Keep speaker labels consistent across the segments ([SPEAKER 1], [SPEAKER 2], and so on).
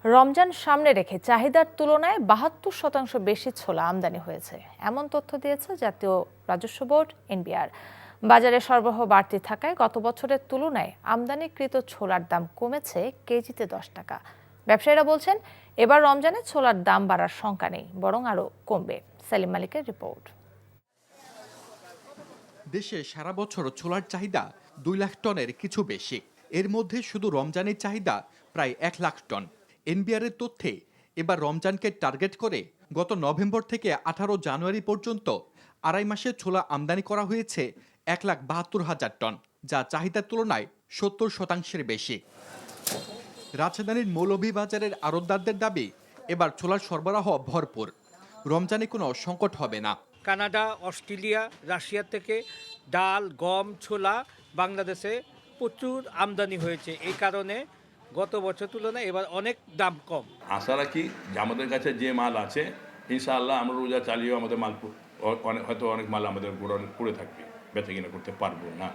[SPEAKER 1] রমজান সামনে রেখে চাহিদার তুলনায় ৭২% বেশি ছোলা আমদানি হয়েছে, এমন তথ্য দিয়েছে জাতীয় রাজস্ব বোর্ড এনবিআর। বাজারে সরবরাহ বাড়তি থাকায় গত বছরের তুলনায় আমদানিকৃত ছোলার দাম কমেছে কেজিতে 10 টাকা। ব্যবসায়ীরা বলছেন, এবার রমজানে ছোলার দাম বাড়ার শঙ্কা নেই, বরং আরও কমবে। সেলিম মালিকের রিপোর্ট।
[SPEAKER 2] দেশে সারা বছর ছোলার চাহিদা 2 লাখ টনের কিছু বেশি। এর মধ্যে শুধু রমজানের চাহিদা প্রায় 1 লাখ টন। এনবিআর এর তথ্যে এবার রমজানকে টার্গেট করে গত নভেম্বর থেকে 18 জানুয়ারি পর্যন্ত আড়াই মাসে ছোলা আমদানি করা হয়েছে 1,72,000 টন, যা চাহিদার তুলনায় 70% বেশি। রাজধানীর মৌলভীবাজারের আড়তদারদের দাবি, এবার ছোলার সরবরাহ ভরপুর, রমজানে কোনো সংকট হবে না।
[SPEAKER 3] কানাডা, অস্ট্রেলিয়া, রাশিয়া থেকে ডাল, গম, ছোলা বাংলাদেশে প্রচুর আমদানি হয়েছে। এই কারণে গত বছর তুলনায় এবার অনেক দাম কম।
[SPEAKER 4] আশা রাখি যে আমাদের কাছে যে মাল আছে ইনশাআল্লাহ আমরা রোজা চালিয়েও আমাদের মাল হয়তো অনেক মাল আমাদের গোডাউনে পড়ে থাকবে, বেচা কিনা করতে পারবো না,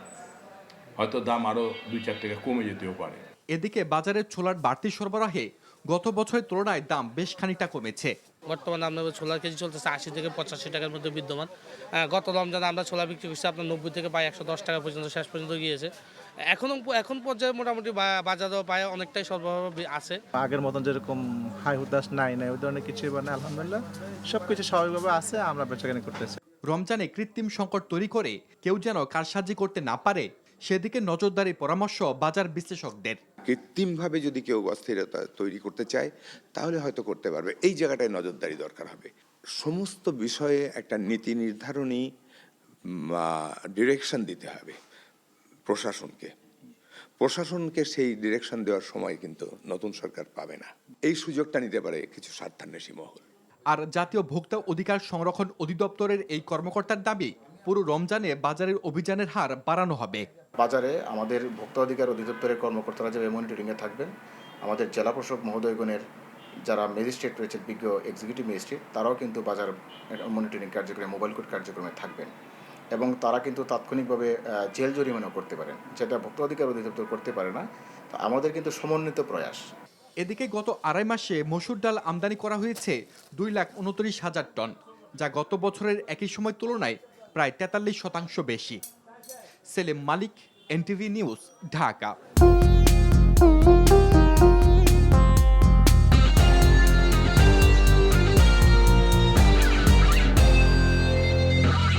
[SPEAKER 4] হয়তো দাম আরও 2-4 টাকা কমে যেতেও পারে।
[SPEAKER 2] এদিকে বাজারের ছোলার বাড়তি সরবরাহে গত বছরের তুলনায় দাম বেশ খানিকটা কমেছে।
[SPEAKER 5] বর্তমানে আপনার ছোলার কেজি চলতেছে 80 থেকে 85 টাকার মধ্যে বিদ্যমান। গত রমজানে আমরা ছোলা বিক্রি করছি আপনার 90 থেকে প্রায় 110 টাকা পর্যন্ত শেষ পর্যন্ত গিয়েছে। এখন পর্যায়ে মোটামুটি বাজারও পায় অনেকটাই সরবরাহ আছে।
[SPEAKER 6] আগের মতন যেরকম হাই হুতাশ নাই ওই ধরনের কিছু মানে আলহামদুলিল্লাহ সবকিছু স্বাভাবিকভাবে আছে, আমরা বেচাকেনা করতেছি।
[SPEAKER 2] রমজানে কৃত্রিম সংকট তৈরি করে কেউ যেন কারসাজি করতে না পারে, সেদিকে নজরদারির পরামর্শ বাজার বিশ্লেষকদের।
[SPEAKER 7] কৃত্রিমভাবে যদি কেউ অস্থিরতা তৈরি করতে চায় তাহলে হয়তো করতে পারবে, এই জায়গাটায় নজরদারি দরকার হবে। সমস্ত বিষয়ে একটা নীতি নির্ধারণী ডিরেকশন দিতে হবে প্রশাসনকে সেই ডিরেকশন দেওয়ার সময় কিন্তু নতুন সরকার পাবে না। এই সুযোগটা নিতে পারে কিছু স্বার্থান্বেষী মহল।
[SPEAKER 2] আর জাতীয় ভোক্তা অধিকার সংরক্ষণ অধিদপ্তরের এই কর্মকর্তার দাবি, পুরো রমজানে বাজারের অভিযানের হার বাড়ানো হবে।
[SPEAKER 8] বাজারে আমাদের ভোক্তা অধিকার অধিদপ্তরের কর্মকর্তারা যেভাবে মনিটরিংয়ে থাকবেন, আমাদের জেলা প্রশাসক মহোদয়গণের যারা ম্যাজিস্ট্রেট রয়েছে, বিজ্ঞ এক্সিকিউটিভ ম্যাজিস্ট্রেট, তারাও কিন্তু বাজার মনিটরিং কার্যক্রমে, মোবাইল কোর্ট কার্যক্রমে থাকবেন এবং তারা কিন্তু তাৎক্ষণিকভাবে জেল জরিমানাও করতে পারেন, যেটা ভোক্তা অধিকার অধিদপ্তর করতে পারে না। তো আমাদের কিন্তু সমন্বিত প্রয়াস।
[SPEAKER 2] এদিকে গত আড়াই মাসে মসুর ডাল আমদানি করা হয়েছে 2,29,000 টন, যা গত বছরের একই সময় তুলনায় প্রায় 43% বেশি। সেলিম মালিক, এনটিভি নিউজ, ঢাকা।